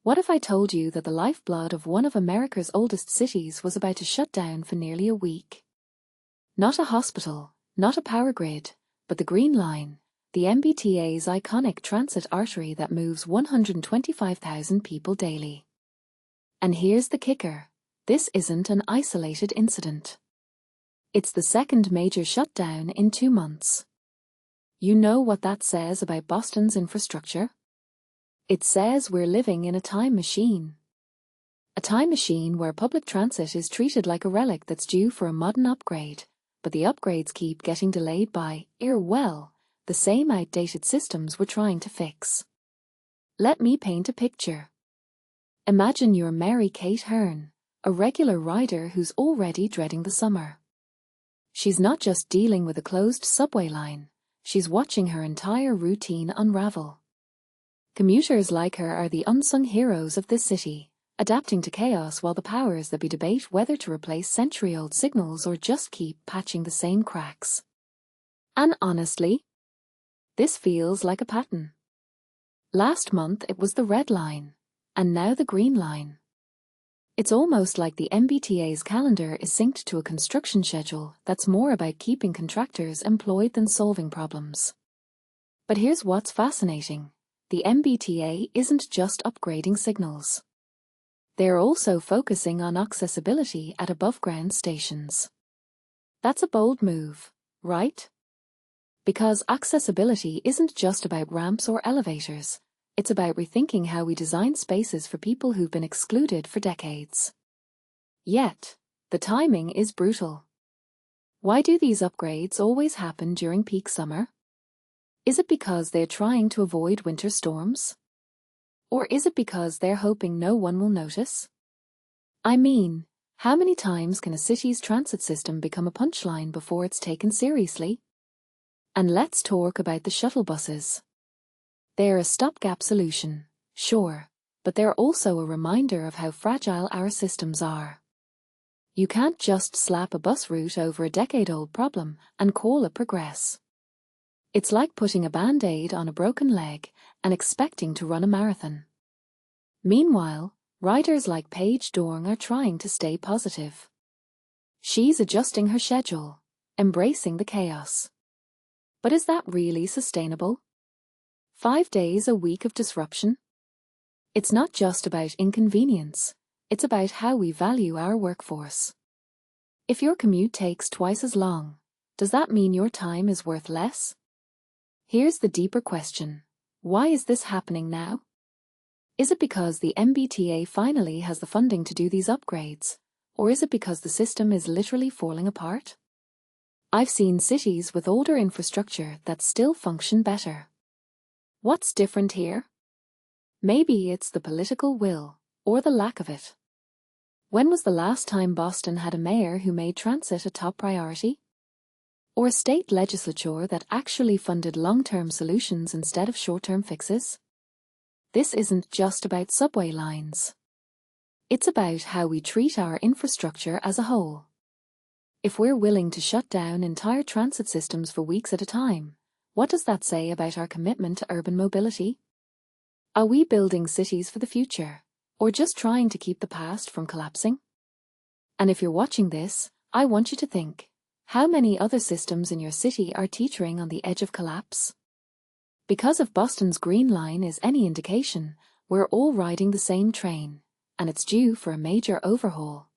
What if I told you that the lifeblood of one of America's oldest cities was about to shut down for nearly a week? Not a hospital, not a power grid, but the Green Line, the MBTA's iconic transit artery that moves 125,000 people daily. And here's the kicker: this isn't an isolated incident. It's the second major shutdown in 2 months. You know what that says about Boston's infrastructure? It says we're living in a time machine. A time machine where public transit is treated like a relic that's due for a modern upgrade, but the upgrades keep getting delayed by, the same outdated systems we're trying to fix. Let me paint a picture. Imagine you're Mary Kate Hearn, a regular rider who's already dreading the summer. She's not just dealing with a closed subway line, she's watching her entire routine unravel. Commuters like her are the unsung heroes of this city, adapting to chaos while the powers that be debate whether to replace century-old signals or just keep patching the same cracks. And honestly, this feels like a pattern. Last month it was the Red Line, and now the Green Line. It's almost like the MBTA's calendar is synced to a construction schedule that's more about keeping contractors employed than solving problems. But here's what's fascinating: the MBTA isn't just upgrading signals. They're also focusing on accessibility at above-ground stations. That's a bold move, right? Because accessibility isn't just about ramps or elevators. It's about rethinking how we design spaces for people who've been excluded for decades. Yet, the timing is brutal. Why do these upgrades always happen during peak summer? Is it because they're trying to avoid winter storms? Or is it because they're hoping no one will notice? I mean, how many times can a city's transit system become a punchline before it's taken seriously? And let's talk about the shuttle buses. They're a stopgap solution, sure, but they're also a reminder of how fragile our systems are. You can't just slap a bus route over a decade-old problem and call it progress. It's like putting a band-aid on a broken leg and expecting to run a marathon. Meanwhile, riders like Paige are trying to stay positive. She's adjusting her schedule, embracing the chaos. But is that really sustainable? 5 days a week of disruption? It's not just about inconvenience, it's about how we value our workforce. If your commute takes twice as long, does that mean your time is worth less? Here's the deeper question: why is this happening now? Is it because the MBTA finally has the funding to do these upgrades, or is it because the system is literally falling apart? I've seen cities with older infrastructure that still function better. What's different here? Maybe it's the political will, or the lack of it. When was the last time Boston had a mayor who made transit a top priority? Or a state legislature that actually funded long-term solutions instead of short-term fixes? This isn't just about subway lines. It's about how we treat our infrastructure as a whole. If we're willing to shut down entire transit systems for weeks at a time, what does that say about our commitment to urban mobility? Are we building cities for the future, or just trying to keep the past from collapsing? And if you're watching this, I want you to think: how many other systems in your city are teetering on the edge of collapse? Because if Boston's Green Line is any indication, we're all riding the same train, and it's due for a major overhaul.